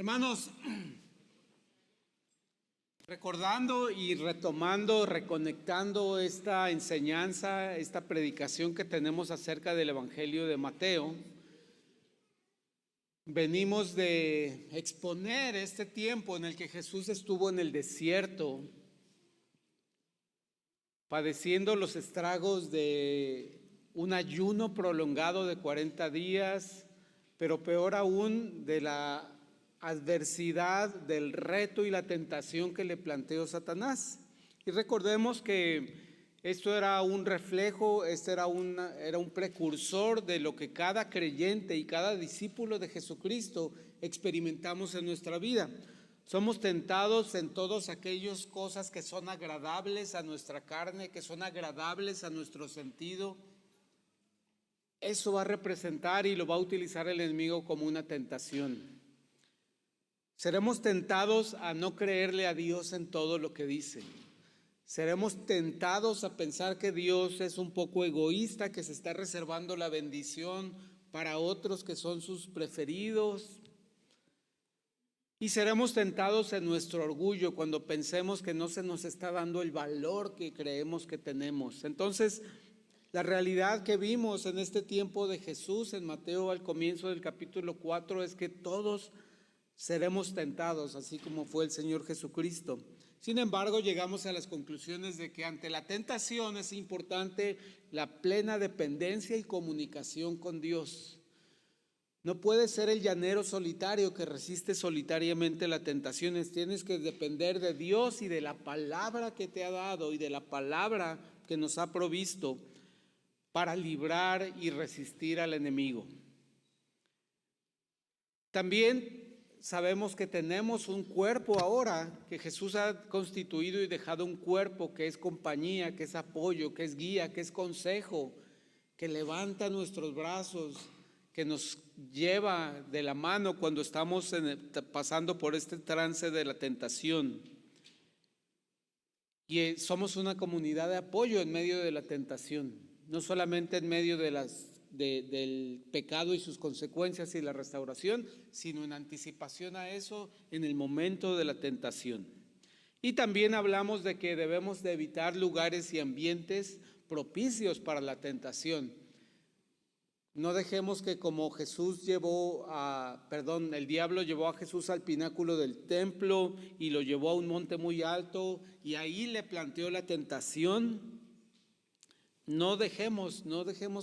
Hermanos, recordando y retomando, reconectando esta enseñanza, esta predicación que tenemos acerca del Evangelio de Mateo, venimos de exponer este tiempo en el que Jesús estuvo en el desierto, padeciendo los estragos de un ayuno prolongado de 40 días, pero peor aún de la adversidad, del reto y la tentación que le planteó Satanás. Y recordemos que esto era un reflejo, era un precursor de lo que cada creyente y cada discípulo de Jesucristo experimentamos en nuestra vida. Somos tentados en todas aquellas cosas que son agradables a nuestra carne, que son agradables a nuestro sentido. Eso va a representar y lo va a utilizar el enemigo como una tentación. Seremos tentados a no creerle a Dios en todo lo que dice. Seremos tentados a pensar que Dios es un poco egoísta, que se está reservando la bendición para otros que son sus preferidos. Y seremos tentados en nuestro orgullo cuando pensemos que no se nos está dando el valor que creemos que tenemos. Entonces, la realidad que vimos en este tiempo de Jesús en Mateo al comienzo del capítulo 4 es que todos seremos tentados, así como fue el Señor Jesucristo. Sin embargo, llegamos a las conclusiones de que ante la tentación es importante la plena dependencia y comunicación con Dios. No puedes ser el llanero solitario que resiste solitariamente las tentaciones. Tienes que depender de Dios y de la palabra que te ha dado y de la palabra que nos ha provisto para librar y resistir al enemigo. También sabemos que tenemos un cuerpo ahora, que Jesús ha constituido y dejado un cuerpo que es compañía, que es apoyo, que es guía, que es consejo, que levanta nuestros brazos, que nos lleva de la mano cuando estamos pasando por este trance de la tentación. Y somos una comunidad de apoyo en medio de la tentación, no solamente en medio del pecado y sus consecuencias y la restauración, sino en anticipación a eso en el momento de la tentación. Y también hablamos de que debemos de evitar lugares y ambientes propicios para la tentación. No dejemos que como el diablo llevó a Jesús al pináculo del templo y lo llevó a un monte muy alto y ahí le planteó la tentación. No dejemos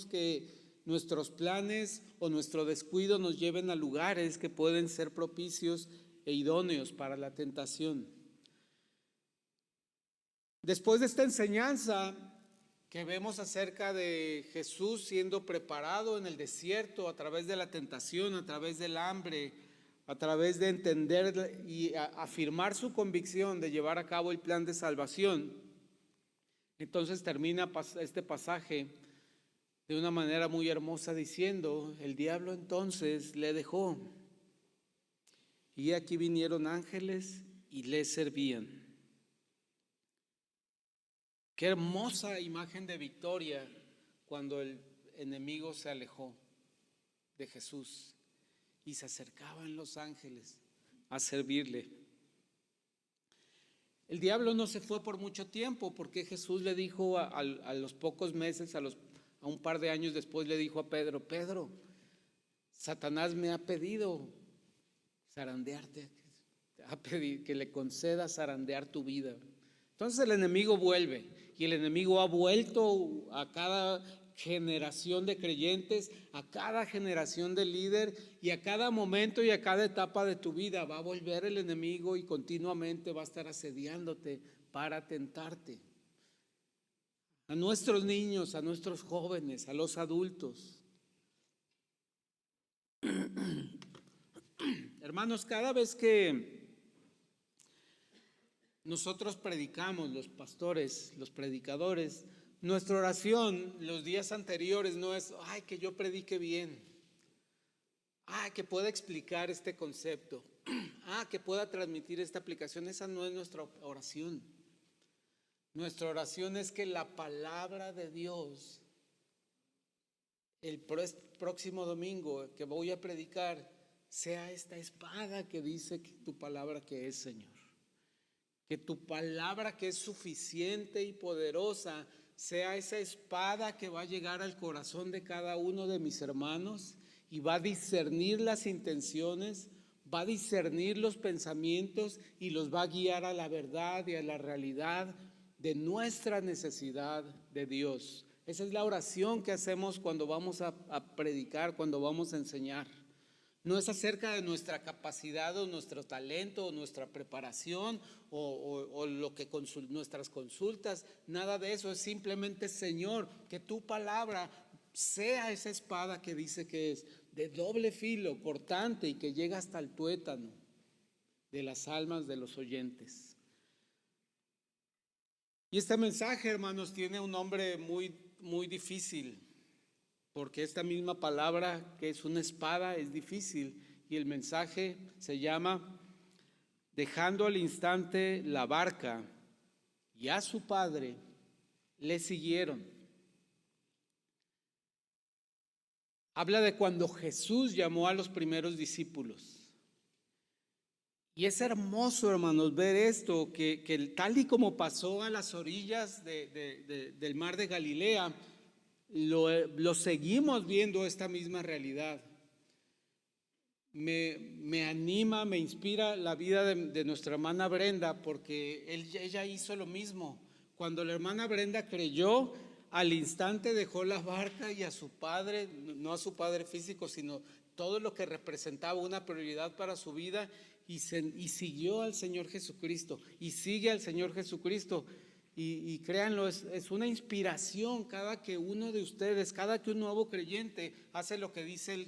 que nuestros planes o nuestro descuido nos lleven a lugares que pueden ser propicios e idóneos para la tentación. Después de esta enseñanza que vemos acerca de Jesús siendo preparado en el desierto a través de la tentación, a través del hambre, a través de entender y afirmar su convicción de llevar a cabo el plan de salvación, entonces termina este pasaje de una manera muy hermosa diciendo: el diablo entonces le dejó, y aquí vinieron ángeles y le servían. Qué hermosa imagen de victoria cuando el enemigo se alejó de Jesús y se acercaban los ángeles a servirle. El diablo no se fue por mucho tiempo, porque Jesús le dijo a los pocos meses, a un par de años después, le dijo a Pedro: Pedro, Satanás me ha pedido zarandearte, ha pedido que le conceda zarandear tu vida. Entonces el enemigo vuelve, y el enemigo ha vuelto a cada generación de creyentes, a cada generación de líder, y a cada momento y a cada etapa de tu vida va a volver el enemigo y continuamente va a estar asediándote para tentarte. A nuestros niños, a nuestros jóvenes, a los adultos. Hermanos, cada vez que nosotros predicamos, los pastores, los predicadores, nuestra oración los días anteriores no es: ay, que yo predique bien, ay, que pueda explicar este concepto, que pueda transmitir esta aplicación. Esa no es nuestra oración. Nuestra oración es que la palabra de Dios, el próximo domingo que voy a predicar, sea esta espada que dice que tu palabra que es, Señor. Que tu palabra que es suficiente y poderosa sea esa espada que va a llegar al corazón de cada uno de mis hermanos y va a discernir las intenciones, va a discernir los pensamientos y los va a guiar a la verdad y a la realidad de nuestra necesidad de Dios. Esa es la oración que hacemos cuando vamos a predicar, cuando vamos a enseñar. No es acerca de nuestra capacidad o nuestro talento o nuestra preparación o lo que nuestras consultas, nada de eso. Es simplemente, Señor, que tu palabra sea esa espada que dice que es de doble filo, cortante y que llega hasta el tuétano de las almas de los oyentes. Y este mensaje, hermanos, tiene un nombre muy difícil, porque esta misma palabra que es una espada es difícil, y el mensaje se llama dejando al instante la barca y a su padre le siguieron. Habla de cuando Jesús llamó a los primeros discípulos. Y es hermoso, hermanos, ver esto, que tal y como pasó a las orillas del mar de Galilea, lo seguimos viendo esta misma realidad. Me anima, me inspira la vida de nuestra hermana Brenda, porque ella hizo lo mismo. Cuando la hermana Brenda creyó, al instante dejó la barca y a su padre, no a su padre físico, sino todo lo que representaba una prioridad para su vida, y siguió al Señor Jesucristo, y sigue al Señor Jesucristo. Y créanlo, es una inspiración cada que uno de ustedes, cada que un nuevo creyente hace lo que dice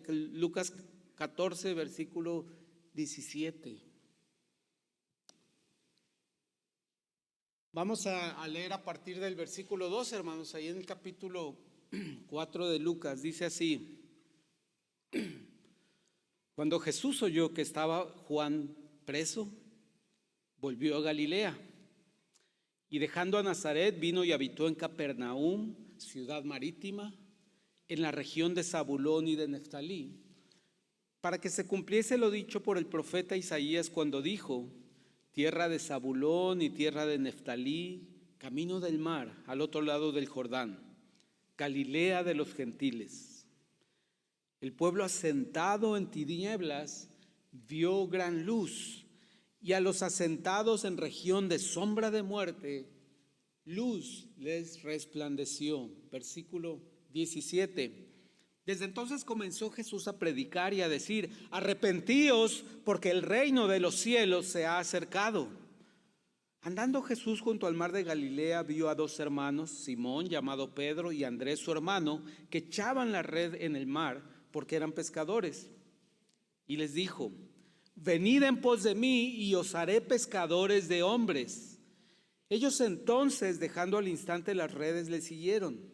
Lucas 14, versículo 17. Vamos a leer a partir del versículo 2, hermanos, ahí en el capítulo 4 de Lucas. Dice así: cuando Jesús oyó que estaba Juan preso, volvió a Galilea, y dejando a Nazaret vino y habitó en Capernaum, ciudad marítima, en la región de Zabulón y de Neftalí, para que se cumpliese lo dicho por el profeta Isaías cuando dijo: tierra de Zabulón y tierra de Neftalí, camino del mar, al otro lado del Jordán, Galilea de los gentiles. El pueblo asentado en tinieblas vio gran luz, y a los asentados en región de sombra de muerte, luz les resplandeció. Versículo 17. Desde entonces comenzó Jesús a predicar y a decir: arrepentíos, porque el reino de los cielos se ha acercado. Andando Jesús junto al mar de Galilea, vio a dos hermanos, Simón llamado Pedro y Andrés su hermano, que echaban la red en el mar porque eran pescadores. Y les dijo: venid en pos de mí y os haré pescadores de hombres. Ellos entonces, dejando al instante las redes, le siguieron.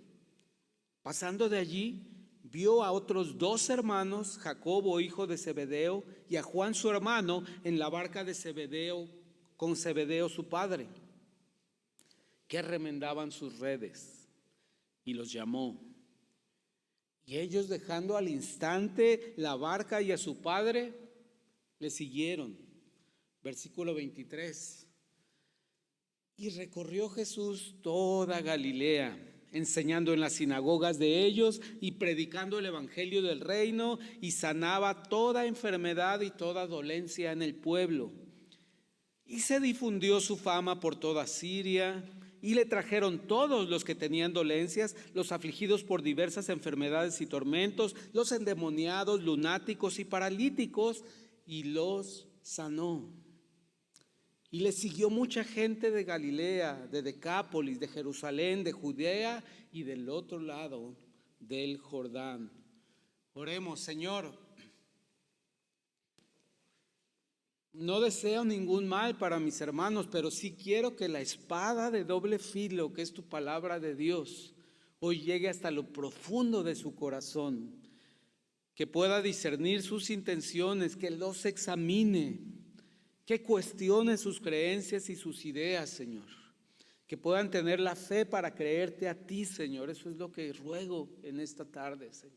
Pasando de allí, vio a otros dos hermanos, Jacobo hijo de Zebedeo y a Juan su hermano, en la barca de Zebedeo con Zebedeo su padre, que remendaban sus redes, y los llamó. Y ellos, dejando al instante la barca y a su padre, le siguieron. Versículo 23. Y recorrió Jesús toda Galilea, enseñando en las sinagogas de ellos y predicando el evangelio del reino, y sanaba toda enfermedad y toda dolencia en el pueblo. Y se difundió su fama por toda Siria, y le trajeron todos los que tenían dolencias, los afligidos por diversas enfermedades y tormentos, los endemoniados, lunáticos y paralíticos, y los sanó. Y le siguió mucha gente de Galilea, de Decápolis, de Jerusalén, de Judea y del otro lado del Jordán. Oremos. Señor, no deseo ningún mal para mis hermanos, pero sí quiero que la espada de doble filo, que es tu palabra de Dios, hoy llegue hasta lo profundo de su corazón, que pueda discernir sus intenciones, que los examine, que cuestione sus creencias y sus ideas, Señor, que puedan tener la fe para creerte a ti, Señor. Eso es lo que ruego en esta tarde, Señor.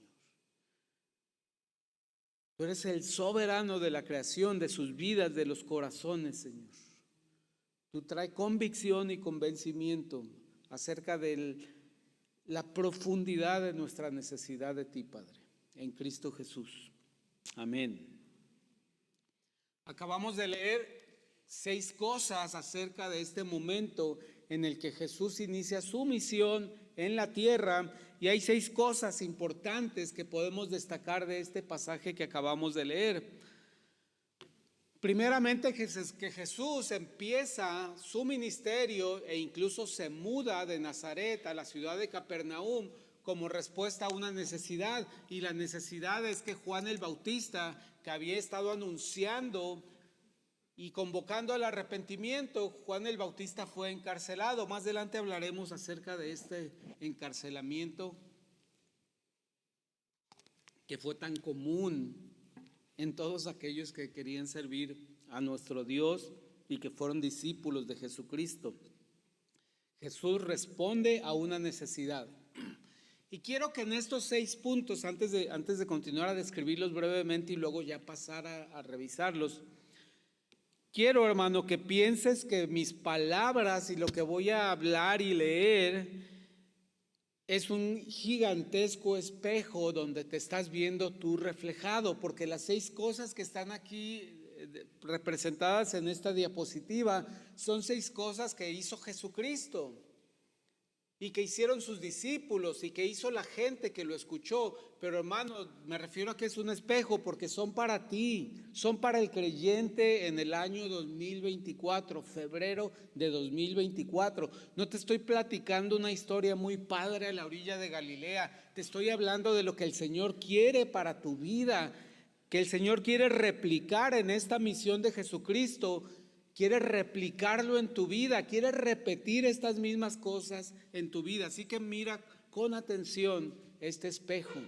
Tú eres el soberano de la creación, de sus vidas, de los corazones, Señor. Tú traes convicción y convencimiento acerca de la profundidad de nuestra necesidad de ti, Padre, en Cristo Jesús. Amén. Acabamos de leer 6 cosas acerca de este momento en el que Jesús inicia su misión en la tierra, y hay 6 cosas importantes que podemos destacar de este pasaje que acabamos de leer. Primeramente, que Jesús empieza su ministerio e incluso se muda de Nazaret a la ciudad de Capernaum como respuesta a una necesidad, y la necesidad es que Juan el Bautista, que había estado anunciando y convocando al arrepentimiento, Juan el Bautista fue encarcelado. Más adelante hablaremos acerca de este encarcelamiento que fue tan común en todos aquellos que querían servir a nuestro Dios y que fueron discípulos de Jesucristo. Jesús responde a una necesidad. Y quiero que en estos 6 puntos, antes de continuar a describirlos brevemente y luego ya pasar a revisarlos, quiero, hermano, que pienses que mis palabras y lo que voy a hablar y leer es un gigantesco espejo donde te estás viendo tú reflejado, porque las 6 cosas que están aquí representadas en esta diapositiva son 6 cosas que hizo Jesucristo y que hicieron sus discípulos y que hizo la gente que lo escuchó. Pero, hermano, me refiero a que es un espejo porque son para ti, son para el creyente en el año 2024, febrero de 2024. No te estoy platicando una historia muy padre a la orilla de Galilea, te estoy hablando de lo que el Señor quiere para tu vida, que el Señor quiere replicar en esta misión de Jesucristo. Quiere replicarlo en tu vida, quiere repetir estas mismas cosas en tu vida. Así que mira con atención este espejo.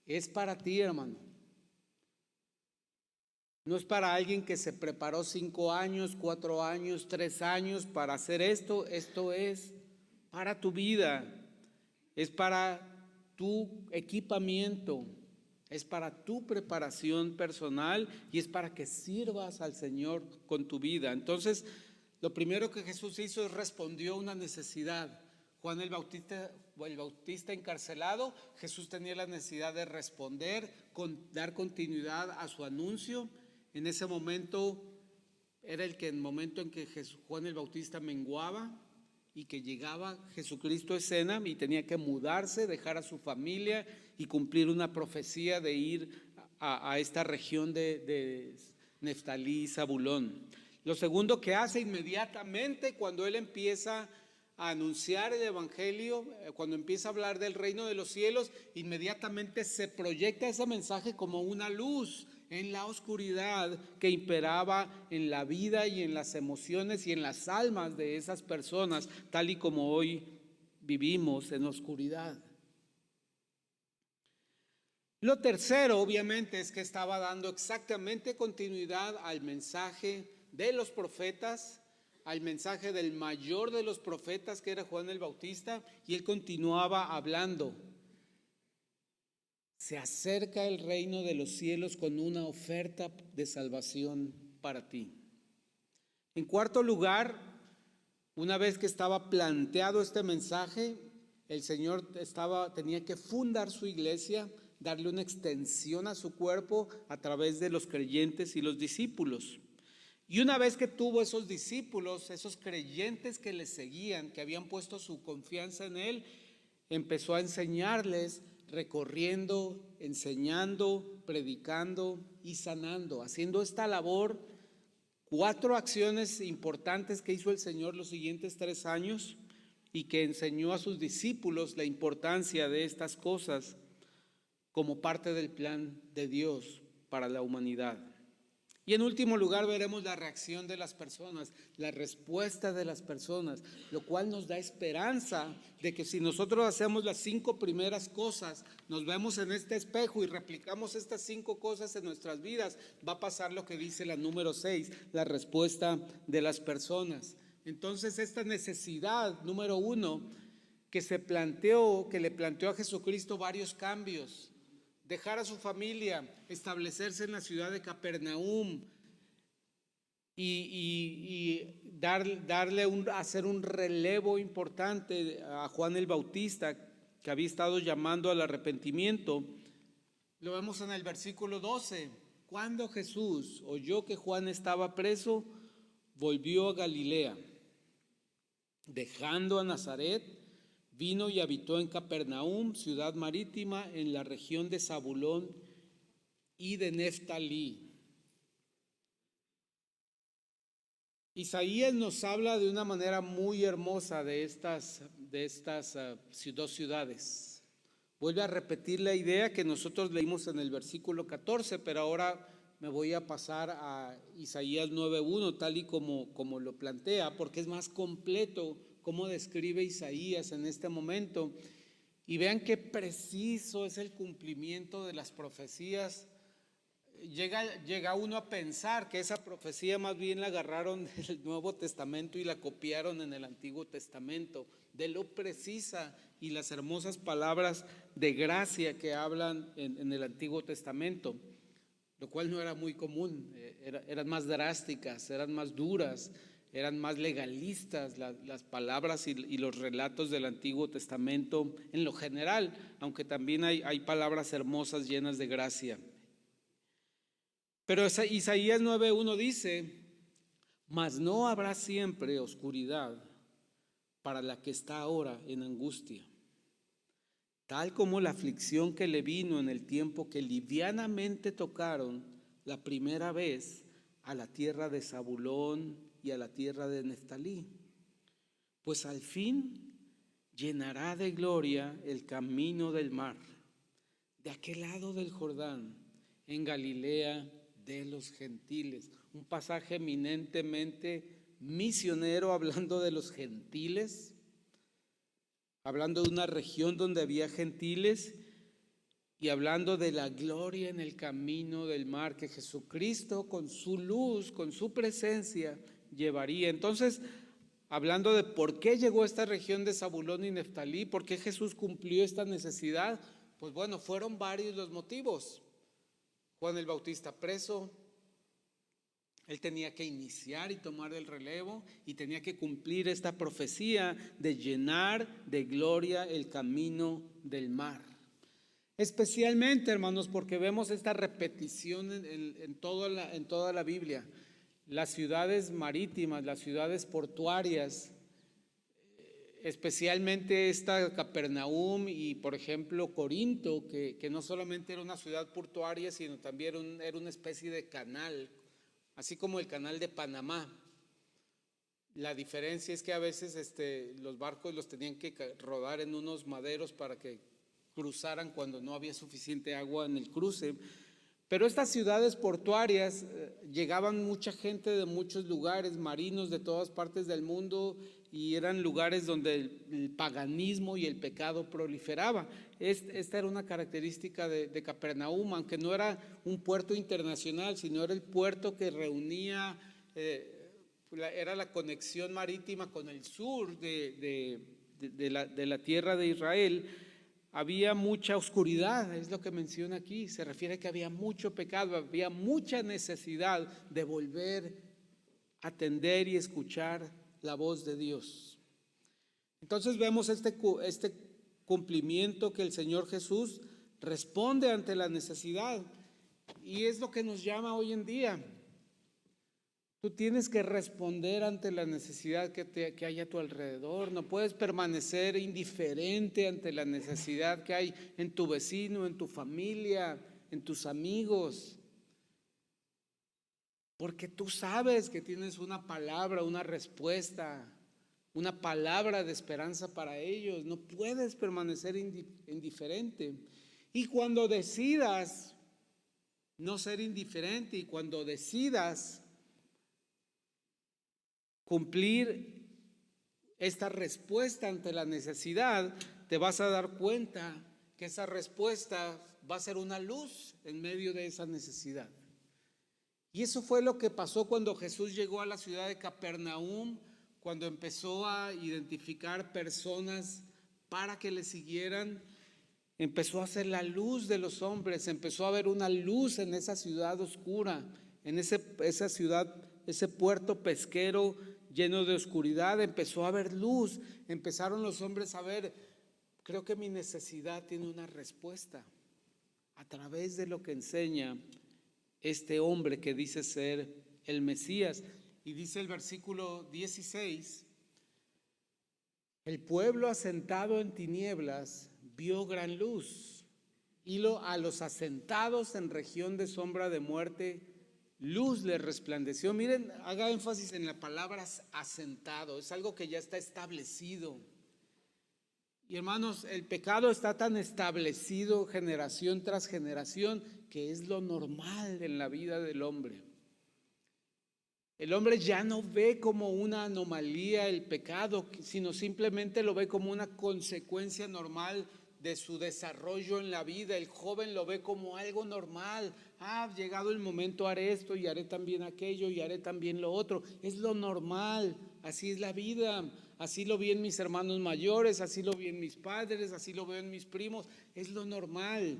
Es para ti, hermano. No es para alguien que se preparó 5 años, 4 años, 3 años para hacer esto. Esto es para tu vida. Es para tu equipamiento. Es para tu preparación personal y es para que sirvas al Señor con tu vida. Entonces, lo primero que Jesús hizo es respondió a una necesidad. Juan el Bautista encarcelado, Jesús tenía la necesidad de responder, dar continuidad a su anuncio. En ese momento era el momento en que Juan el Bautista menguaba y que llegaba Jesucristo a escena y tenía que mudarse, dejar a su familia y cumplir una profecía de ir a esta región de Neftalí y Zabulón. Lo segundo que hace inmediatamente cuando él empieza a anunciar el evangelio, cuando empieza a hablar del reino de los cielos, inmediatamente se proyecta ese mensaje como una luz en la oscuridad que imperaba en la vida y en las emociones y en las almas de esas personas, tal y como hoy vivimos en la oscuridad. Lo tercero, obviamente, es que estaba dando exactamente continuidad al mensaje de los profetas, al mensaje del mayor de los profetas, que era Juan el Bautista, y él continuaba hablando. Se acerca el reino de los cielos con una oferta de salvación para ti. En cuarto lugar, una vez que estaba planteado este mensaje, el Señor tenía que fundar su iglesia, darle una extensión a su cuerpo a través de los creyentes y los discípulos. Y una vez que tuvo esos discípulos, esos creyentes que le seguían, que habían puesto su confianza en él, empezó a enseñarles, recorriendo, enseñando, predicando y sanando, haciendo esta labor. 4 acciones importantes que hizo el Señor los siguientes 3 años y que enseñó a sus discípulos la importancia de estas cosas como parte del plan de Dios para la humanidad. Y en último lugar veremos la reacción de las personas, la respuesta de las personas, lo cual nos da esperanza de que si nosotros hacemos las 5 primeras cosas, nos vemos en este espejo y replicamos estas 5 cosas en nuestras vidas, va a pasar lo que dice la número 6, la respuesta de las personas. Entonces esta necesidad número 1 que le planteó a Jesucristo varios cambios, dejar a su familia, establecerse en la ciudad de Capernaum y hacer un relevo importante a Juan el Bautista, que había estado llamando al arrepentimiento. Lo vemos en el versículo 12. Cuando Jesús oyó que Juan estaba preso, volvió a Galilea. Dejando a Nazaret, vino y habitó en Capernaum, ciudad marítima, en la región de Zabulón y de Neftalí. Isaías nos habla de una manera muy hermosa de estas dos ciudades. Vuelve a repetir la idea que nosotros leímos en el versículo 14, pero ahora me voy a pasar a Isaías 9:1, tal y como lo plantea, porque es más completo cómo describe Isaías en este momento. Y vean qué preciso es el cumplimiento de las profecías. Llega uno a pensar que esa profecía más bien la agarraron del Nuevo Testamento y la copiaron en el Antiguo Testamento, de lo precisa y las hermosas palabras de gracia que hablan en el Antiguo Testamento, lo cual no era muy común. Eran más drásticas, eran más duras, eran más legalistas las palabras y los relatos del Antiguo Testamento en lo general, aunque también hay palabras hermosas llenas de gracia. Pero Isaías 9:1 dice: mas no habrá siempre oscuridad para la que está ahora en angustia, tal como la aflicción que le vino en el tiempo que livianamente tocaron la primera vez a la tierra de Zabulón y a la tierra de Neftalí. Pues al fin llenará de gloria el camino del mar, de aquel lado del Jordán, en Galilea de los gentiles. Un pasaje eminentemente misionero, hablando de los gentiles, hablando de una región donde había gentiles y hablando de la gloria en el camino del mar que Jesucristo con su luz, con su presencia llevaría. Entonces, hablando de por qué llegó a esta región de Zabulón y Neftalí, por qué Jesús cumplió esta necesidad, pues bueno, fueron varios los motivos. Juan el Bautista preso, él tenía que iniciar y tomar el relevo y tenía que cumplir esta profecía de llenar de gloria el camino del mar. Especialmente, hermanos, porque vemos esta repetición en toda la Biblia. Las ciudades marítimas, las ciudades portuarias, especialmente esta Capernaum y por ejemplo Corinto, que no solamente era una ciudad portuaria, sino también era una especie de canal, así como el canal de Panamá. La diferencia es que a veces los barcos los tenían que rodar en unos maderos para que cruzaran cuando no había suficiente agua en el cruce. Pero estas ciudades portuarias llegaban mucha gente de muchos lugares, marinos de todas partes del mundo, y eran lugares donde el paganismo y el pecado proliferaba. Esta era una característica de Capernaum, aunque no era un puerto internacional, sino era el puerto que reunía, era la conexión marítima con el sur de la tierra de Israel. Había mucha oscuridad, es lo que menciona aquí. Se refiere a que había mucho pecado, había mucha necesidad de volver a atender y escuchar la voz de Dios. Entonces vemos este cumplimiento que el Señor Jesús responde ante la necesidad, y es lo que nos llama hoy en día. Tú tienes que responder ante la necesidad que hay a tu alrededor. No puedes permanecer indiferente ante la necesidad que hay en tu vecino, en tu familia, en tus amigos. Porque tú sabes que tienes una palabra, una respuesta, una palabra de esperanza para ellos. No puedes permanecer indiferente. Y cuando decidas no ser indiferente, y cuando decidas cumplir esta respuesta ante la necesidad, te vas a dar cuenta que esa respuesta va a ser una luz en medio de esa necesidad. Y eso fue lo que pasó cuando Jesús llegó a la ciudad de Capernaum, cuando empezó a identificar personas para que le siguieran. Empezó a ser la luz de los hombres, empezó a haber una luz en esa ciudad oscura, en esa ciudad, ese puerto pesquero lleno de oscuridad. Empezó a haber luz, empezaron los hombres a ver, creo que mi necesidad tiene una respuesta a través de lo que enseña este hombre que dice ser el Mesías. Y dice el versículo 16, el pueblo asentado en tinieblas vio gran luz, y a los asentados en región de sombra de muerte, luz les resplandeció. Miren, haga énfasis en la palabra asentado, es algo que ya está establecido. Y hermanos, el pecado está tan establecido generación tras generación que es lo normal en la vida del hombre. El hombre ya no ve como una anomalía el pecado, sino simplemente lo ve como una consecuencia normal de su desarrollo en la vida. El joven lo ve como algo normal. Llegado el momento haré esto y haré también aquello y haré también lo otro. Es lo normal, así es la vida. Así lo vi en mis hermanos mayores, así lo vi en mis padres, así lo veo en mis primos. Es lo normal.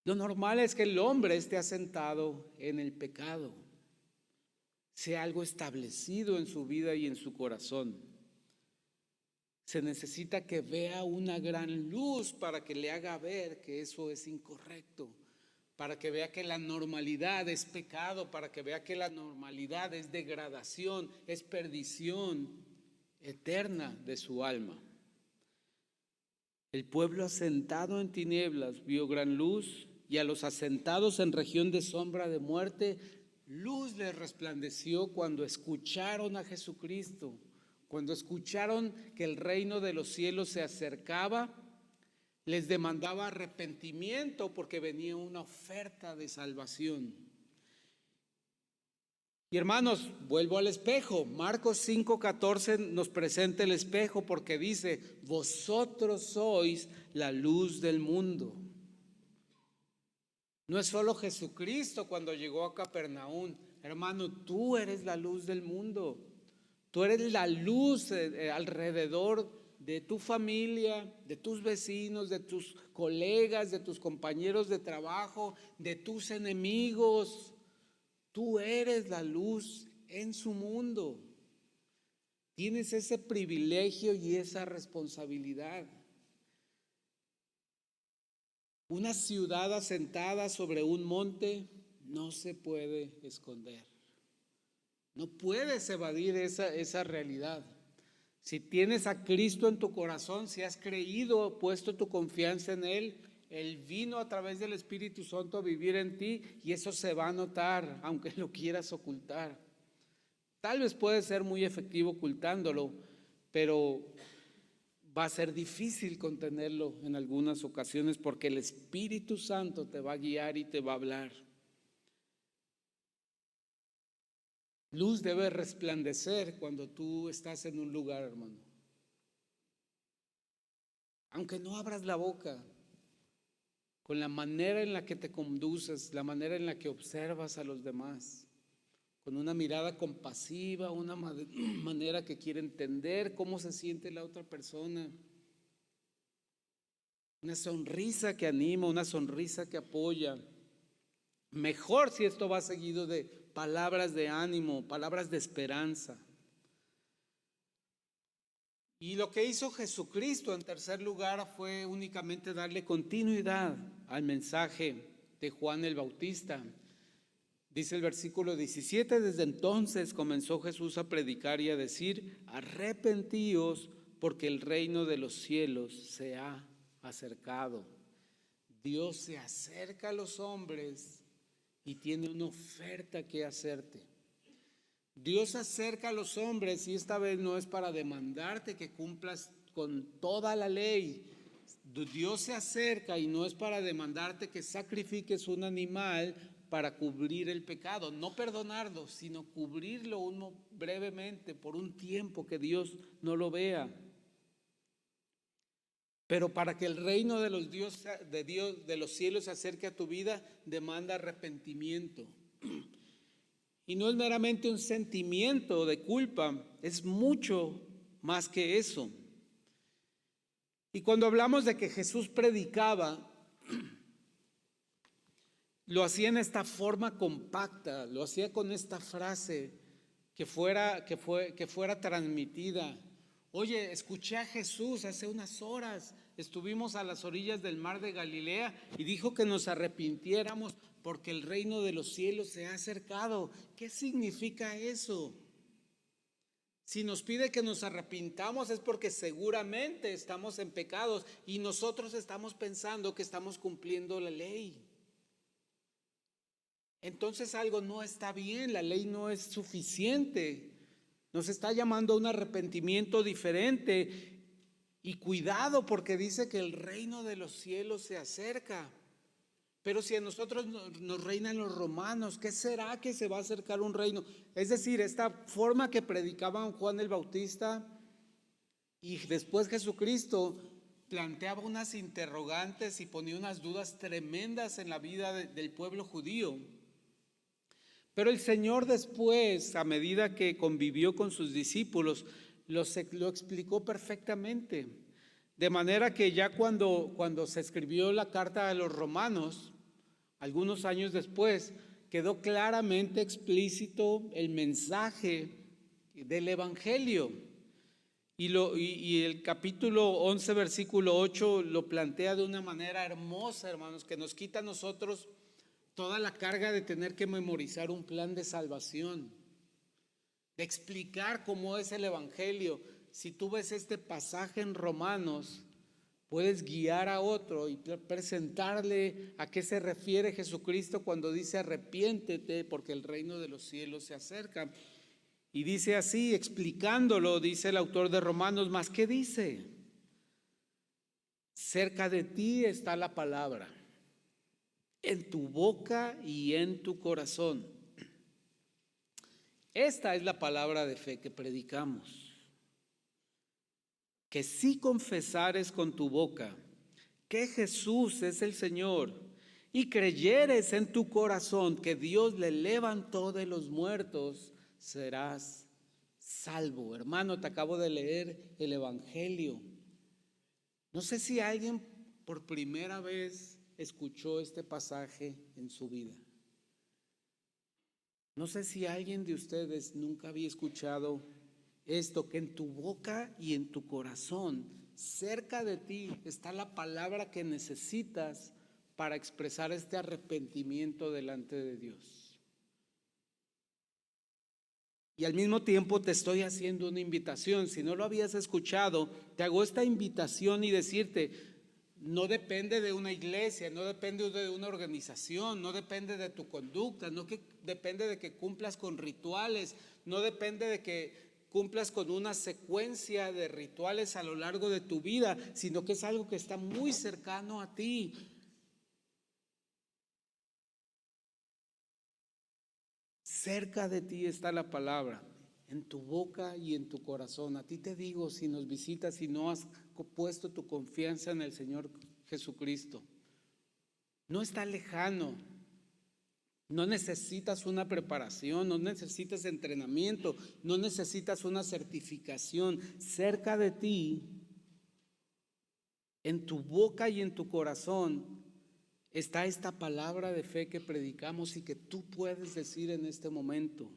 Lo normal es que el hombre esté asentado en el pecado, sea algo establecido en su vida y en su corazón. Se necesita que vea una gran luz para que le haga ver que eso es incorrecto, para que vea que la normalidad es pecado, para que vea que la normalidad es degradación, es perdición eterna de su alma. El pueblo asentado en tinieblas vio gran luz, y a los asentados en región de sombra de muerte, luz les resplandeció cuando escucharon a Jesucristo, cuando escucharon que el reino de los cielos se acercaba. Les demandaba arrepentimiento porque venía una oferta de salvación. Y hermanos, vuelvo al espejo. Marcos 5:14 nos presenta el espejo porque dice: vosotros sois la luz del mundo. No es solo Jesucristo cuando llegó a Capernaum. Hermano, tú eres la luz del mundo. Tú eres la luz alrededor de tu familia, de tus vecinos, de tus colegas, de tus compañeros de trabajo, de tus enemigos. Tú eres la luz en su mundo. Tienes ese privilegio y esa responsabilidad. Una ciudad asentada sobre un monte no se puede esconder. No puedes evadir esa realidad. Si tienes a Cristo en tu corazón, si has creído, puesto tu confianza en Él, Él vino a través del Espíritu Santo a vivir en ti y eso se va a notar, aunque lo quieras ocultar. Tal vez puede ser muy efectivo ocultándolo, pero va a ser difícil contenerlo en algunas ocasiones porque el Espíritu Santo te va a guiar y te va a hablar. Luz debe resplandecer cuando tú estás en un lugar, hermano. Aunque no abras la boca, con la manera en la que te conduces, la manera en la que observas a los demás, con una mirada compasiva, una manera que quiere entender cómo se siente la otra persona, una sonrisa que anima, una sonrisa que apoya. Mejor si esto va seguido de palabras de ánimo, palabras de esperanza. Y lo que hizo Jesucristo en tercer lugar fue únicamente darle continuidad al mensaje de Juan el Bautista. Dice el versículo 17, desde entonces comenzó Jesús a predicar y a decir: arrepentíos porque el reino de los cielos se ha acercado. Dios se acerca a los hombres y tiene una oferta que hacerte. Dios se acerca a los hombres y esta vez no es para demandarte que cumplas con toda la ley. Dios se acerca y no es para demandarte que sacrifiques un animal para cubrir el pecado, no perdonarlo, sino cubrirlo brevemente por un tiempo que Dios no lo vea. Pero para que el reino de los cielos se acerque a tu vida, demanda arrepentimiento. Y no es meramente un sentimiento de culpa, es mucho más que eso. Y cuando hablamos de que Jesús predicaba, lo hacía en esta forma compacta, lo hacía con esta frase que fuera transmitida. Oye, escuché a Jesús hace unas horas, estuvimos a las orillas del mar de Galilea y dijo que nos arrepintiéramos porque el reino de los cielos se ha acercado. ¿Qué significa eso? Si nos pide que nos arrepintamos es porque seguramente estamos en pecados y nosotros estamos pensando que estamos cumpliendo la ley. Entonces algo no está bien, la ley no es suficiente. Nos está llamando a un arrepentimiento diferente. Y cuidado, porque dice que el reino de los cielos se acerca. Pero si a nosotros nos reinan los romanos, ¿qué será que se va a acercar un reino? Es decir, esta forma que predicaban Juan el Bautista y después Jesucristo planteaba unas interrogantes y ponía unas dudas tremendas en la vida del pueblo judío. Pero el Señor después, a medida que convivió con sus discípulos, lo explicó perfectamente. De manera que ya cuando se escribió la carta a los romanos, algunos años después, quedó claramente explícito el mensaje del Evangelio. Y el capítulo 11, versículo 8 lo plantea de una manera hermosa, hermanos, que nos quita a nosotros toda la carga de tener que memorizar un plan de salvación, de explicar cómo es el Evangelio. Si tú ves este pasaje en Romanos, puedes guiar a otro y presentarle a qué se refiere Jesucristo cuando dice arrepiéntete porque el reino de los cielos se acerca. Y dice así, explicándolo, dice el autor de Romanos, ¿más qué dice? Cerca de ti está la palabra, en tu boca y en tu corazón. Esta es la palabra de fe que predicamos. Que si confesares con tu boca que Jesús es el Señor y creyeres en tu corazón que Dios le levantó de los muertos, serás salvo. Hermano, te acabo de leer el Evangelio. No sé si alguien por primera vez escuchó este pasaje en su vida. No sé si alguien de ustedes nunca había escuchado esto, que en tu boca y en tu corazón, cerca de ti, está la palabra que necesitas para expresar este arrepentimiento delante de Dios. Y al mismo tiempo te estoy haciendo una invitación. Si no lo habías escuchado, te hago esta invitación y decirte, no depende de una iglesia, no depende de una organización, no depende de tu conducta, no depende de que cumplas con rituales, no depende de que cumplas con una secuencia de rituales a lo largo de tu vida, sino que es algo que está muy cercano a ti. Cerca de ti está la palabra, en tu boca y en tu corazón. A ti te digo, si nos visitas y no has puesto tu confianza en el Señor Jesucristo, no está lejano. No necesitas una preparación, no necesitas entrenamiento, no necesitas una certificación. Cerca de ti, en tu boca y en tu corazón, está esta palabra de fe que predicamos y que tú puedes decir en este momento.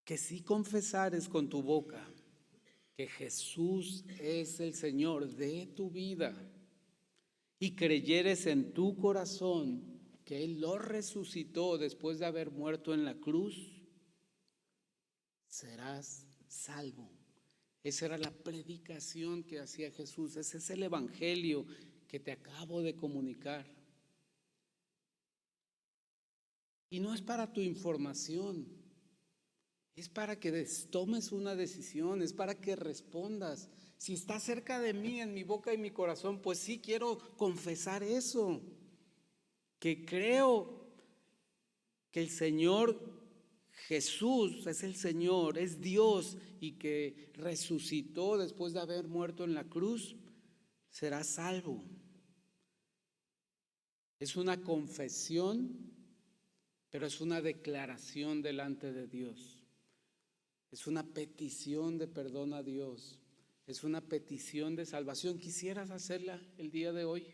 Que si confesares con tu boca que Jesús es el Señor de tu vida y creyeres en tu corazón que Él lo resucitó después de haber muerto en la cruz, serás salvo. Esa era la predicación que hacía Jesús. Ese es el evangelio que te acabo de comunicar. Y no es para tu información, es para que tomes una decisión, es para que respondas. Si está cerca de mí, en mi boca y mi corazón, pues sí quiero confesar eso, que creo que el Señor Jesús es el Señor, es Dios, y que resucitó después de haber muerto en la cruz, será salvo. Es una confesión, pero es una declaración delante de Dios. Es una petición de perdón a Dios. Es una petición de salvación. ¿Quisieras hacerla el día de hoy?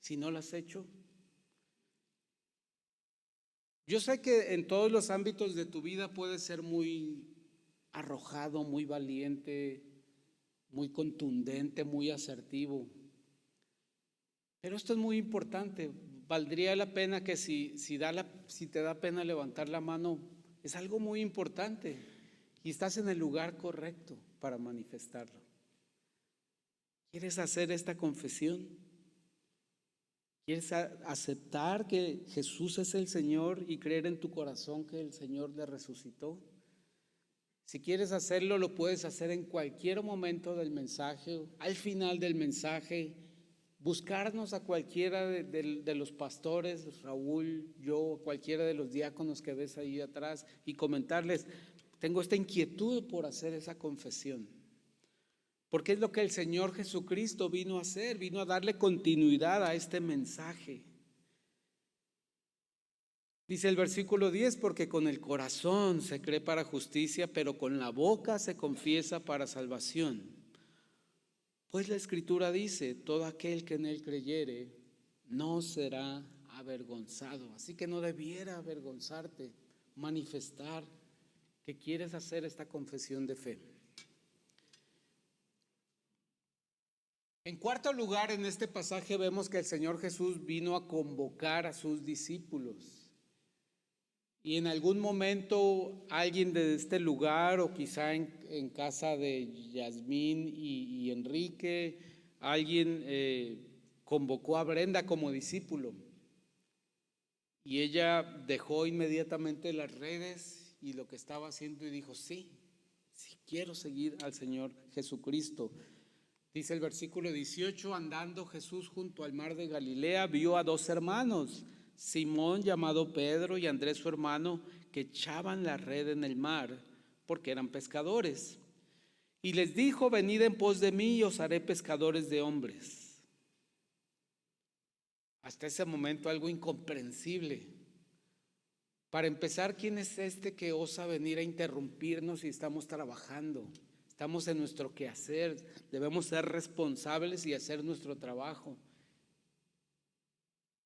Si no la has hecho. Yo sé que en todos los ámbitos de tu vida puedes ser muy arrojado, muy valiente, muy contundente, muy asertivo. Pero esto es muy importante. Valdría la pena que si te da pena levantar la mano, es algo muy importante y estás en el lugar correcto para manifestarlo. ¿Quieres hacer esta confesión? ¿Quieres aceptar que Jesús es el Señor y creer en tu corazón que el Señor le resucitó? Si quieres hacerlo, lo puedes hacer en cualquier momento del mensaje, al final del mensaje. Buscarnos a cualquiera de los pastores, Raúl, yo, cualquiera de los diáconos que ves ahí atrás y comentarles, tengo esta inquietud por hacer esa confesión. Porque es lo que el Señor Jesucristo vino a hacer, vino a darle continuidad a este mensaje. Dice el versículo 10, porque con el corazón se cree para justicia, pero con la boca se confiesa para salvación. Pues la Escritura dice, todo aquel que en él creyere no será avergonzado. Así que no debiera avergonzarte manifestar que quieres hacer esta confesión de fe. En cuarto lugar, en este pasaje vemos que el Señor Jesús vino a convocar a sus discípulos. Y en algún momento alguien de este lugar, o quizá en casa de Yasmín y Enrique, alguien convocó a Brenda como discípulo. Y ella dejó inmediatamente las redes y lo que estaba haciendo y dijo, sí quiero seguir al Señor Jesucristo. Dice el versículo 18, andando Jesús junto al mar de Galilea, vio a dos hermanos, Simón llamado Pedro y Andrés su hermano, que echaban la red en el mar, porque eran pescadores. Y les dijo, venid en pos de mí y os haré pescadores de hombres. Hasta ese momento algo incomprensible. Para empezar, ¿quién es este que osa venir a interrumpirnos si estamos trabajando? Estamos en nuestro quehacer, debemos ser responsables y hacer nuestro trabajo.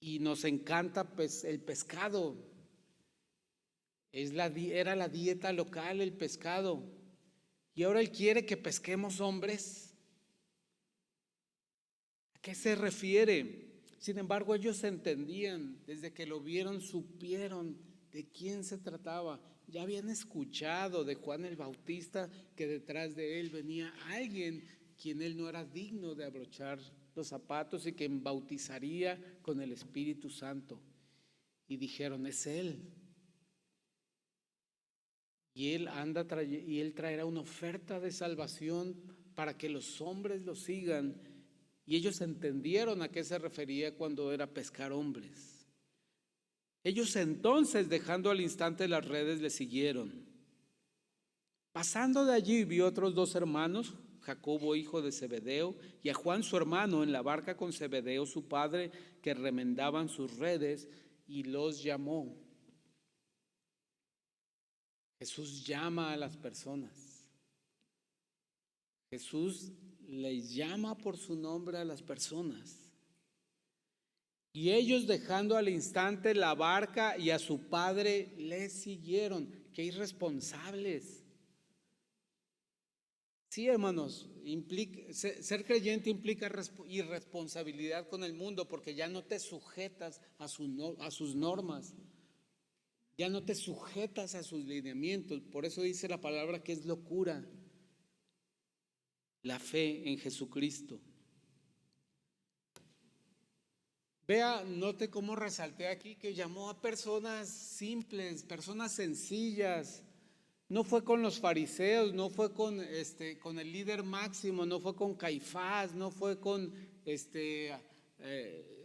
Y nos encanta el pescado. Era la dieta local el pescado. Y ahora Él quiere que pesquemos hombres. ¿A qué se refiere? Sin embargo, ellos entendían, desde que lo vieron, supieron de quién se trataba. Ya habían escuchado de Juan el Bautista que detrás de él venía alguien quien él no era digno de abrochar los zapatos y que bautizaría con el Espíritu Santo. Y dijeron, es él. Y él traerá una oferta de salvación para que los hombres lo sigan. Y ellos entendieron a qué se refería cuando era pescar hombres. Ellos entonces, dejando al instante las redes, le siguieron. Pasando de allí, vio otros dos hermanos, Jacobo, hijo de Zebedeo, y a Juan, su hermano, en la barca con Zebedeo, su padre, que remendaban sus redes, y los llamó. Jesús llama a las personas. Jesús les llama por su nombre a las personas. Y ellos, dejando al instante la barca y a su padre, le siguieron. ¡Qué irresponsables! Sí, hermanos, ser creyente implica irresponsabilidad con el mundo, porque ya no te sujetas a sus normas, ya no te sujetas a sus lineamientos. Por eso dice la palabra que es locura la fe en Jesucristo. Vea, note cómo resalté aquí que llamó a personas simples, personas sencillas. No fue con los fariseos, no fue con el líder máximo, no fue con Caifás, no fue con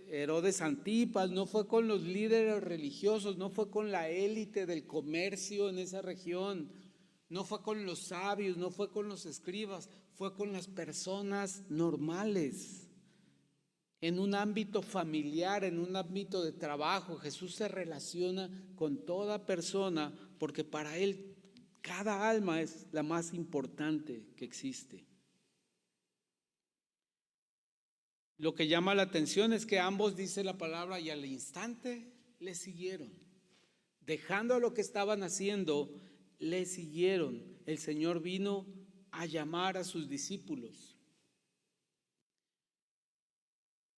Herodes Antipas, no fue con los líderes religiosos, no fue con la élite del comercio en esa región, no fue con los sabios, no fue con los escribas, fue con las personas normales. En un ámbito familiar, en un ámbito de trabajo, Jesús se relaciona con toda persona porque para Él Cada alma es la más importante que existe. Lo que llama la atención es que ambos, dice la palabra, y al instante le siguieron. Dejando lo que estaban haciendo, le siguieron. El Señor vino a llamar a sus discípulos.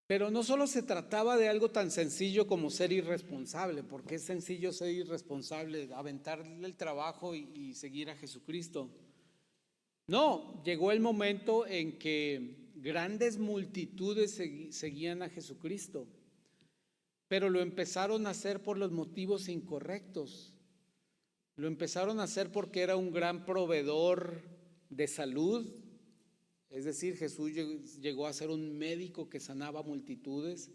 Pero no solo se trataba de algo tan sencillo como ser irresponsable, porque es sencillo ser irresponsable, aventarle el trabajo y seguir a Jesucristo. No, llegó el momento en que grandes multitudes seguían a Jesucristo, pero lo empezaron a hacer por los motivos incorrectos. Lo empezaron a hacer porque era un gran proveedor de salud. Es decir, Jesús llegó a ser un médico que sanaba multitudes.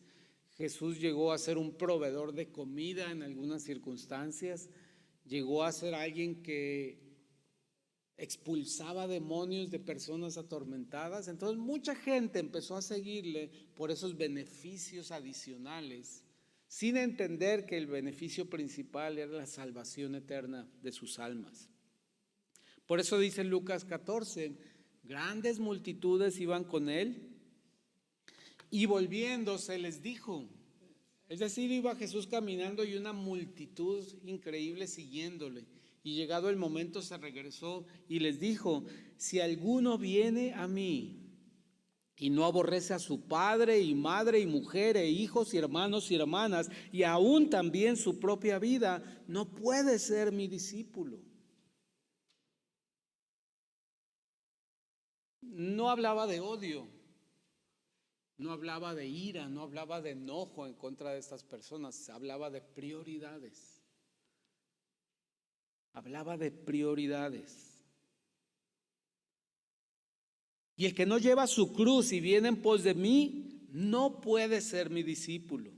Jesús llegó a ser un proveedor de comida en algunas circunstancias. Llegó a ser alguien que expulsaba demonios de personas atormentadas. Entonces mucha gente empezó a seguirle por esos beneficios adicionales, sin entender que el beneficio principal era la salvación eterna de sus almas. Por eso dice Lucas 14, grandes multitudes iban con él y volviéndose les dijo, es decir, iba Jesús caminando y una multitud increíble siguiéndole. Y llegado el momento se regresó y les dijo, si alguno viene a mí y no aborrece a su padre y madre y mujer e hijos y hermanos y hermanas y aún también su propia vida, no puede ser mi discípulo. No hablaba de odio, no hablaba de ira, no hablaba de enojo en contra de estas personas, hablaba de prioridades. Hablaba de prioridades. Y el que no lleva su cruz y viene en pos de mí, no puede ser mi discípulo.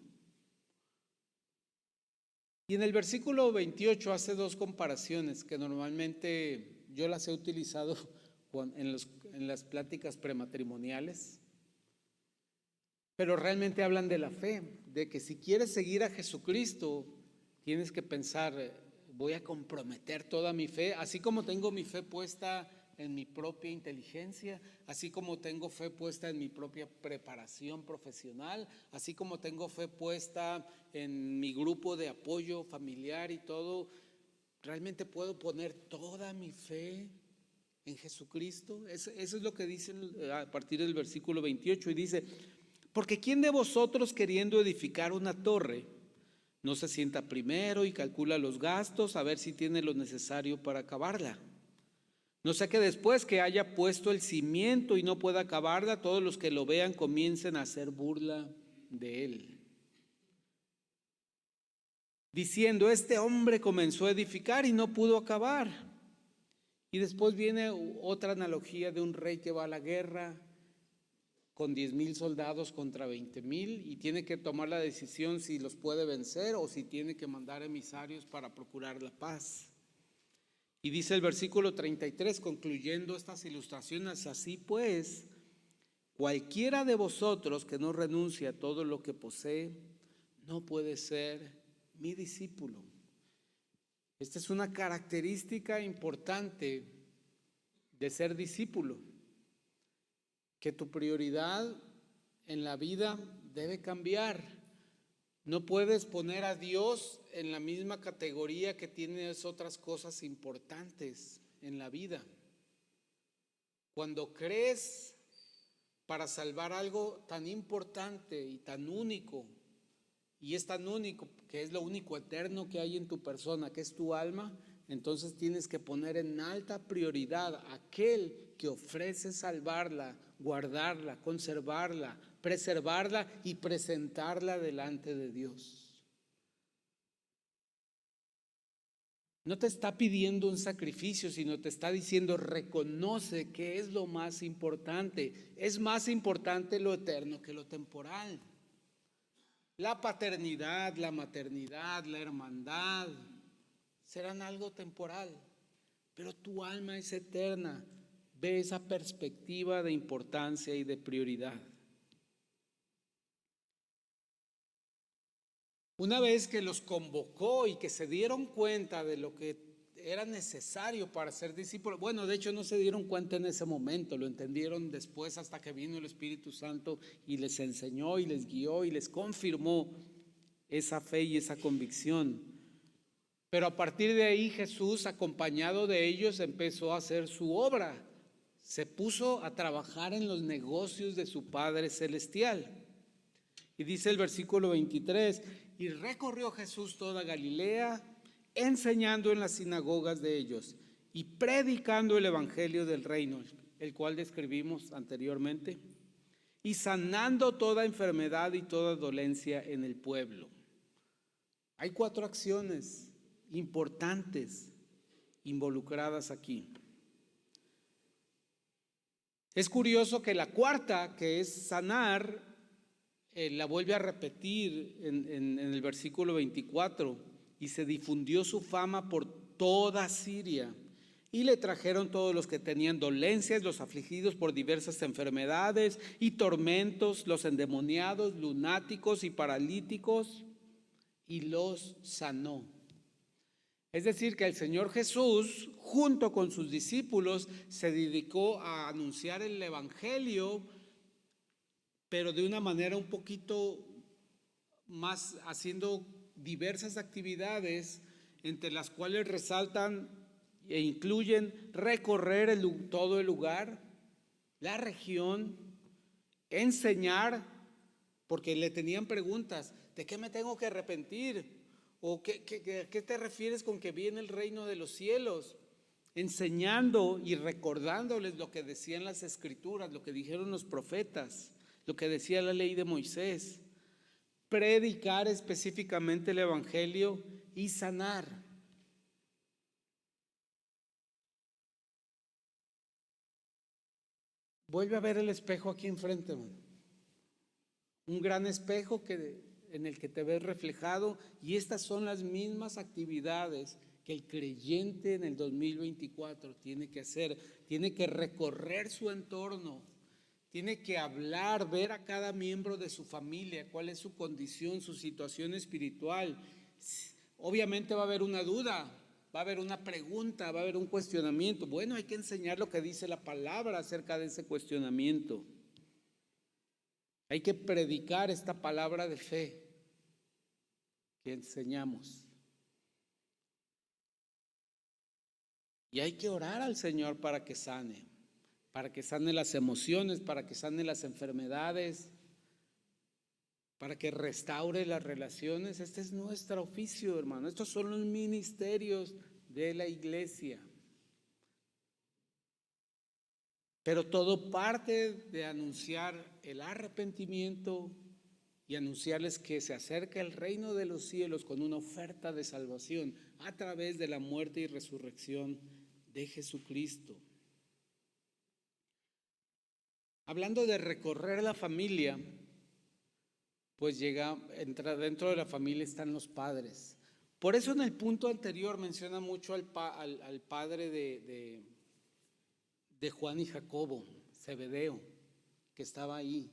Y en el versículo 28 hace dos comparaciones que normalmente yo las he utilizado en las pláticas prematrimoniales, pero realmente hablan de la fe, de que si quieres seguir a Jesucristo, tienes que pensar, voy a comprometer toda mi fe, así como tengo mi fe puesta en mi propia inteligencia, así como tengo fe puesta en mi propia preparación profesional, así como tengo fe puesta en mi grupo de apoyo familiar y todo, ¿realmente puedo poner toda mi fe en Jesucristo? Eso es lo que dice a partir del versículo 28 y dice, porque ¿quién de vosotros queriendo edificar una torre no se sienta primero y calcula los gastos a ver si tiene lo necesario para acabarla? No sea que después que haya puesto el cimiento y no pueda acabarla, todos los que lo vean comiencen a hacer burla de él, diciendo, este hombre comenzó a edificar y no pudo acabar. Y después viene otra analogía de un rey que va a la guerra con 10,000 soldados contra 20,000 y tiene que tomar la decisión si los puede vencer o si tiene que mandar emisarios para procurar la paz. Y dice el versículo 33, concluyendo estas ilustraciones, así pues, cualquiera de vosotros que no renuncie a todo lo que posee, no puede ser mi discípulo. Esta es una característica importante de ser discípulo, que tu prioridad en la vida debe cambiar. No puedes poner a Dios en la misma categoría que tienes otras cosas importantes en la vida. Cuando crees para salvar algo tan importante y tan único, y es tan único que es lo único eterno que hay en tu persona, que es tu alma, entonces tienes que poner en alta prioridad a aquel que ofrece salvarla, guardarla, conservarla, preservarla y presentarla delante de Dios. No te está pidiendo un sacrificio, sino te está diciendo, reconoce que es lo más importante. Es más importante lo eterno que lo temporal. La paternidad, la maternidad, la hermandad serán algo temporal, pero tu alma es eterna. Ve esa perspectiva de importancia y de prioridad. Una vez que los convocó y que se dieron cuenta de lo que era necesario para ser discípulos. Bueno, de hecho no se dieron cuenta en ese momento, lo entendieron después hasta que vino el Espíritu Santo y les enseñó y les guió y les confirmó esa fe y esa convicción. Pero a partir de ahí Jesús, acompañado de ellos, empezó a hacer su obra. Se puso a trabajar en los negocios de su Padre Celestial. Y dice el versículo 23, y recorrió Jesús toda Galilea, enseñando en las sinagogas de ellos y predicando el evangelio del reino, el cual describimos anteriormente, y sanando toda enfermedad y toda dolencia en el pueblo. Hay 4 acciones importantes involucradas aquí. Es curioso que la cuarta, que es sanar, la vuelve a repetir en el versículo 24, y se difundió su fama por toda Siria, y le trajeron todos los que tenían dolencias, los afligidos por diversas enfermedades y tormentos, los endemoniados, lunáticos y paralíticos, y los sanó. Es decir, que el Señor Jesús, junto con sus discípulos, se dedicó a anunciar el evangelio, pero de una manera un poquito más, haciendo diversas actividades, entre las cuales resaltan e incluyen recorrer todo el lugar, la región, enseñar, porque le tenían preguntas: ¿de qué me tengo que arrepentir? ¿O qué te refieres con que viene el reino de los cielos? Enseñando y recordándoles lo que decían las escrituras, lo que dijeron los profetas, lo que decía la ley de Moisés. Predicar específicamente el evangelio y sanar. Vuelve a ver el espejo aquí enfrente, man. Un gran espejo en el que te ves reflejado, y estas son las mismas actividades que el creyente en el 2024 tiene que hacer. Tiene que recorrer su entorno, tiene que hablar, ver a cada miembro de su familia, cuál es su condición, su situación espiritual. Obviamente va a haber una duda, va a haber una pregunta, va a haber un cuestionamiento. Bueno, hay que enseñar lo que dice la palabra acerca de ese cuestionamiento. Hay que predicar esta palabra de fe que enseñamos. Y hay que orar al Señor para que sane las emociones, para que sane las enfermedades, para que restaure las relaciones. Este es nuestro oficio, hermano. Estos son los ministerios de la iglesia. Pero todo parte de anunciar el arrepentimiento y anunciarles que se acerca el reino de los cielos con una oferta de salvación a través de la muerte y resurrección de Jesucristo. Hablando de recorrer la familia, pues entra dentro de la familia están los padres. Por eso en el punto anterior menciona mucho al padre de Juan y Jacobo, Zebedeo, que estaba ahí.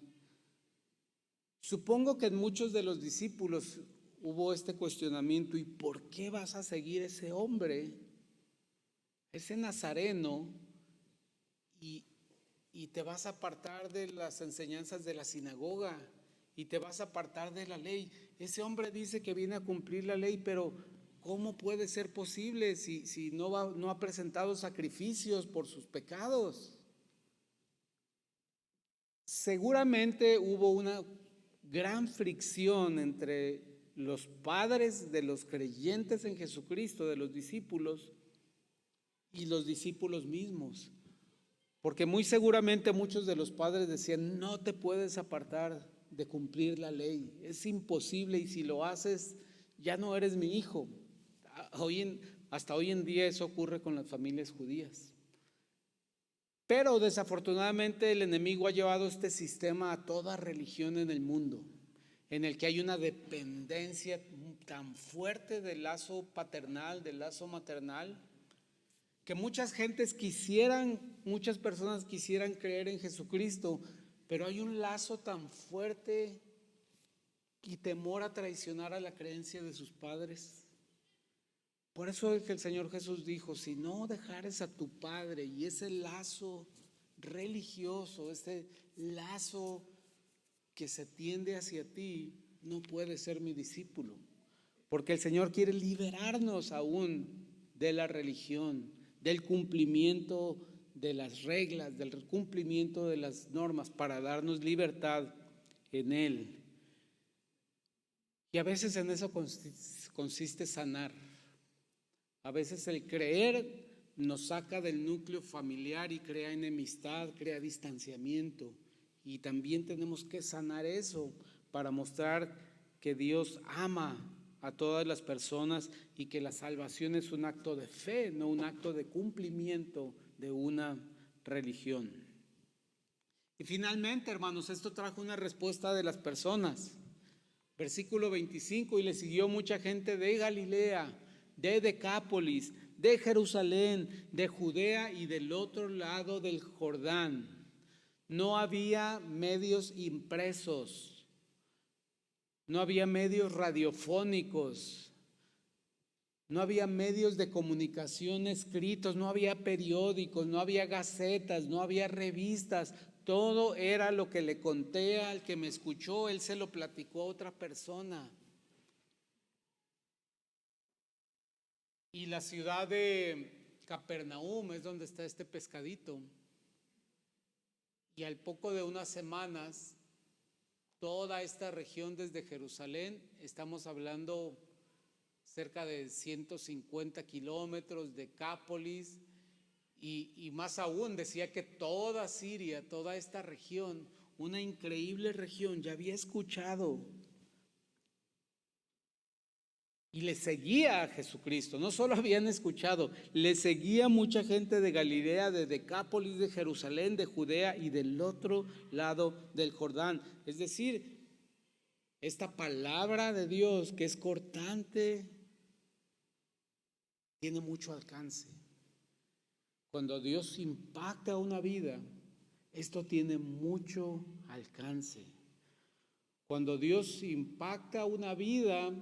Supongo que en muchos de los discípulos hubo este cuestionamiento: ¿y por qué vas a seguir ese hombre, ese nazareno, y te vas a apartar de las enseñanzas de la sinagoga y te vas a apartar de la ley? Ese hombre dice que viene a cumplir la ley, pero ¿cómo puede ser posible si no ha presentado sacrificios por sus pecados? Seguramente hubo una gran fricción entre los padres de los creyentes en Jesucristo, de los discípulos, y los discípulos mismos, porque muy seguramente muchos de los padres decían: no te puedes apartar de cumplir la ley, es imposible, y si lo haces ya no eres mi hijo. Hasta hoy en día eso ocurre con las familias judías. Pero desafortunadamente el enemigo ha llevado este sistema a toda religión en el mundo, en el que hay una dependencia tan fuerte del lazo paternal, del lazo maternal, que muchas personas quisieran creer en Jesucristo, pero hay un lazo tan fuerte y temor a traicionar a la creencia de sus padres. Por eso es que el Señor Jesús dijo, si no dejares a tu padre y ese lazo religioso, ese lazo que se tiende hacia ti, no puedes ser mi discípulo. Porque el Señor quiere liberarnos aún de la religión, del cumplimiento de las reglas, del cumplimiento de las normas, para darnos libertad en Él. Y a veces en eso consiste sanar. A veces el creer nos saca del núcleo familiar y crea enemistad, crea distanciamiento. Y también tenemos que sanar eso para mostrar que Dios ama a todas las personas y que la salvación es un acto de fe, no un acto de cumplimiento de una religión. Y finalmente, hermanos, esto trajo una respuesta de las personas. Versículo 25, y le siguió mucha gente de Galilea, de Decápolis, de Jerusalén, de Judea y del otro lado del Jordán. No había medios impresos, no había medios radiofónicos, no había medios de comunicación escritos, no había periódicos, no había gacetas, no había revistas. Todo era lo que le conté al que me escuchó, él se lo platicó a otra persona. Y la ciudad de Capernaum es donde está este pescadito. Y al poco de unas semanas, toda esta región desde Jerusalén, estamos hablando cerca de 150 kilómetros, Decápolis, y más aún decía que toda Siria, toda esta región, una increíble región, ya había escuchado y le seguía a Jesucristo. No solo habían escuchado, le seguía mucha gente de Galilea, de Decápolis, de Jerusalén, de Judea y del otro lado del Jordán. Es decir, esta palabra de Dios que es cortante tiene mucho alcance. Cuando Dios impacta una vida, esto tiene mucho alcance. Cuando Dios impacta una vida,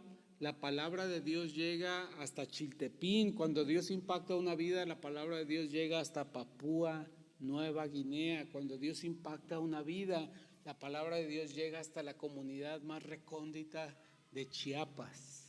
la palabra de Dios llega hasta Chiltepín. Cuando Dios impacta una vida, la palabra de Dios llega hasta Papúa Nueva Guinea. Cuando Dios impacta una vida, la palabra de Dios llega hasta la comunidad más recóndita de Chiapas.